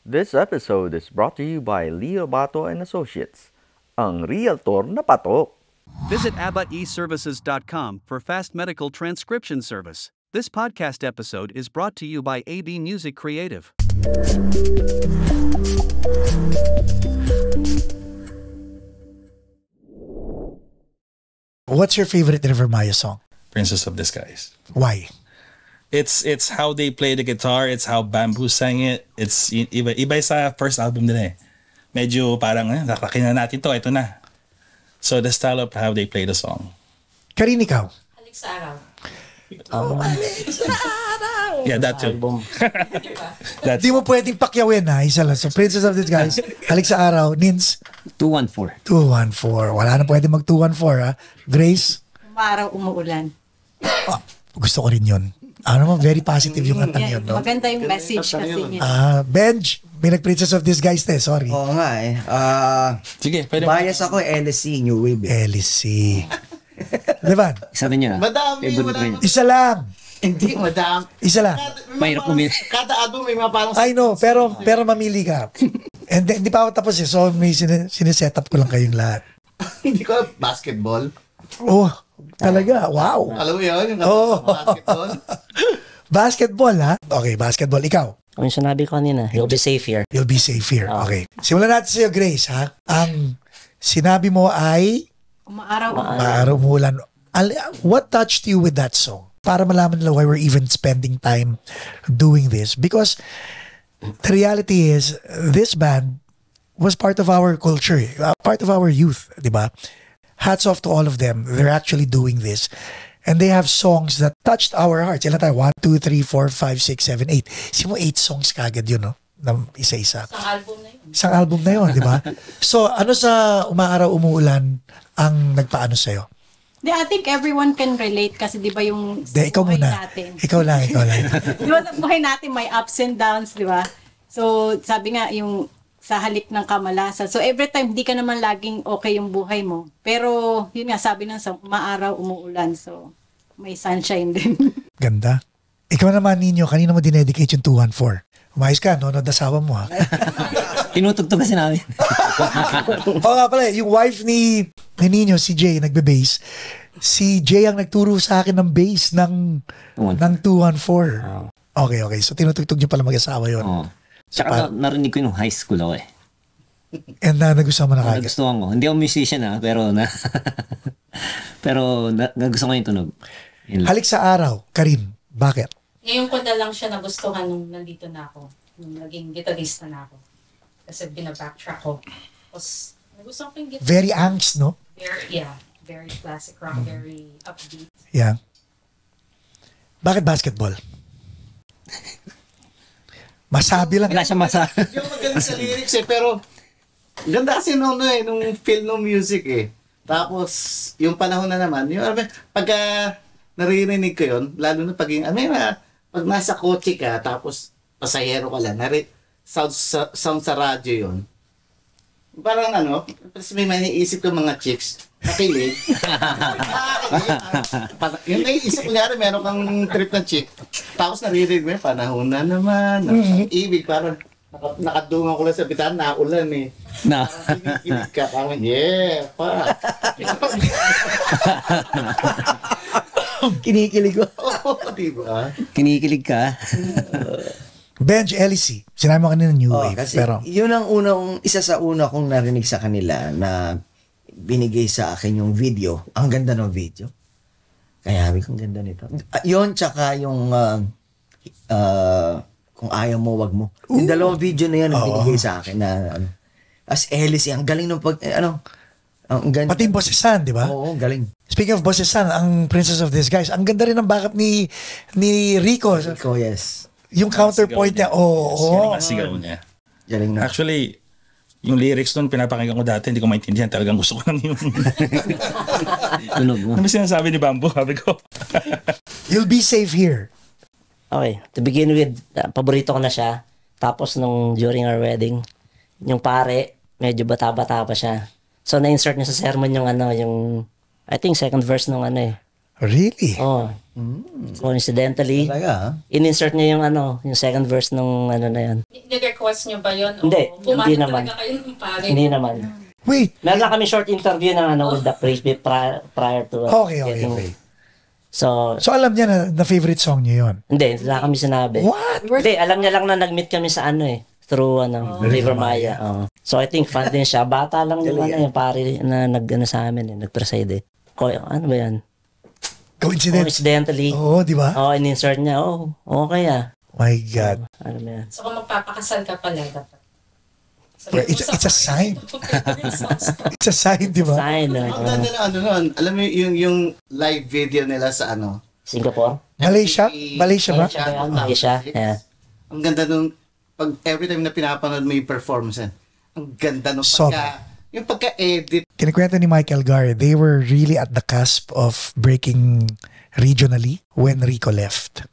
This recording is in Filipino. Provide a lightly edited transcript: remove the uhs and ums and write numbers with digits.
This episode is brought to you by Leo Bato and Associates, ang realtor na patok. Visit abboteservices.com for fast medical transcription service. This podcast episode is brought to you by AB Music Creative. What's your favorite River Maya song? Princess of Disguise. Why? It's how they play the guitar, it's how Bamboo sang it. It's iba sa first album nila eh. Medyo parang nakakin na natin to, ito na. So the style of how they play the song. Karin, ikaw? Halik sa araw. Yeah, that too. Album. That's Di mo pwedeng pakyawin ha, isa lang. So Princess of Disguise, Halik sa Araw, Nins, 214. 214. Wala na pwede mag 214 ha. Grace, Umaraw, umuulan. gusto ko rin yun. Ano mo, very positive yung kantang yun, no? Maganda yung message kasi niya. Benj, may nag-Princess of Disguise te, sorry. Oo nga eh. sige, pwede. Bias ako LSC, New Wave. LC. Diba? Isa rin yun ah. Madami, Favorite madami. rin. Isa lang. Hindi, madam. Isa lang. Mahirap pumili. Kada album may mga parang... I know, pero mamili ka. And hindi pa ako tapos eh. So may siniset up ko lang kayong lahat. Hindi ko, basketball. Oh, talaga. Wow. Alam mo yun, yung Oh. basketball. Basketball ha? Okay, basketball. Ikaw. Ang sinabi ko kanina, you'll be safe here. You'll be safe here. Okay. Simulan natin sa'yo, Grace, ha? Ang sinabi mo ay Umaaraw, Maaraw Umulan. What touched you with that song? Para malaman nila why we're even spending time doing this. Because the reality is, this band was part of our culture, part of our youth, di ba? Hats off to all of them. They're actually doing this. And they have songs that touched our hearts. Ilan tayo? 1, 2, 3, 4, 5, 6, 7, 8. Simo 8 songs kagad yun, no? Na isa-isa. Isang album na yun. Isang album na yun, di ba? So, ano sa Umaaraw Umuulan ang nagpaano sa'yo? I think everyone can relate kasi di ba yung De, ikaw buhay muna. natin. Ikaw lang. Di ba sa buhay natin may ups and downs, di ba? So, sabi nga yung sa halik ng kamalasan. So, every time, di ka naman laging okay yung buhay mo. Pero, yun nga, sabi ng sa Umaaraw, Umuulan. So, may sunshine din. Ganda. Ikaw naman, Ninyo, kanina mo dinedicate yung 214. Umayos ka, no? Asawa mo, ha? Tinutugtog kasi namin. Oo nga pala, yung wife ni Nino, si Jay, nagbe-bass. Si Jay ang nagturo sa akin ng bass ng 214. Okay. So, tinutugtog niyo pala mag-asawa yun. Oo. Tsaka narinig ko yung high school ako eh. And nagustuhan mo na kagad. Nagustuhan ko. Hindi ako musician pero nagustuhan ko yung tunog. Yun lang. Halik sa Araw, Karin, bakit? Ngayon ko na lang siya nagustuhan nung nandito na ako. Nung naging gitarista na ako. Kasi bina-backtrack ko. Tapos, nagustuhan ko yung guitar. Very angst, no? Very classic rock, very upbeat. Yeah. Bakit basketball? Masabi lang. Wala siya masabi. Yung magaling sa lyrics eh, pero ganda kasi nung feel ng music eh. Tapos, yung panahon na naman, yung pagka naririnig ko yun, lalo na pag pag nasa kotse ka, tapos pasahero ka lang, sound sa radyo yun. Parang tapos may naiisip ko mga chicks, nakilig. Yung naiisip ko nyari, meron kang trip na chick, tapos naririnig mo yun, panahon na naman, ibig, parang nakadungan ko lang sa bitan, naulan eh. Na. Kinikilig ka, parang pa. Kinikilig ko. Oo, diba? Kinikilig ka. Benj, LC. Sinabi mo kanina New Wave. Kasi Pero, yun ang isa sa una kong narinig sa kanila na binigay sa akin yung video. Ang ganda ng video. Kaya sabi ko, ang ganda nito. Yun, tsaka yung kung ayaw mo, wag mo. Yung dalawang video na yan ang binigay sa akin na as LC, ang galing ng ang ganda. pati yung Bossesan, di ba? Oo, galing. Speaking of Bossesan, ang Princess of Disguise, ang ganda rin ng backup ni Rico. Ikaw, yes. Yung counterpoint niya, oo. Sigaw niya. Galing na. Actually, yung lyrics nun, pinapakinggan ko dati, hindi ko maintindihan. Talagang gusto ko lang yung... Tunog mo. Ano ba sinasabi ni Bamboo? Sabi ko. You'll be safe here. Okay, to begin with, paborito ko na siya. Tapos during our wedding, yung pare, medyo bata-bata pa siya. So, na-insert niya sa sermon yung I think second verse nung Really? Oh, Coincidentally, Talaga, ha? in-insert niya yung yung second verse nung na yun. Nag-request nyo ba yun? Hindi, O pumasok hindi naman. talaga kayo ng pare? Hindi naman. Wait, Meron lang kami short interview ng with the priest prior to okay. So, So alam niya na favorite song niyo yun. hindi, wala kami sinabi. What? Hindi, alam niya lang na nag-meet kami sa through River Maya. So I think fan din siya. Bata lang yung yung pare na sa amin, nag-preside ano ba yan? Coincidentally. Oo, di ba? In-insert niya, okay My God. Ano ba yan? So kung magpapakasal ka pala, dapat. Well, it's a sign. It's a sign, di ba? Sign. Ang ganda na nun. Alam mo yung live video nila sa Singapore? Malaysia? Malaysia ba? Malaysia, yeah. Ang ganda nung pag every time na pinapanood mo yung performance, ang ganda nung Sobra. yung pagka-edit. Kinikwento ni Michael Gar, they were really at the cusp of breaking regionally when Rico left.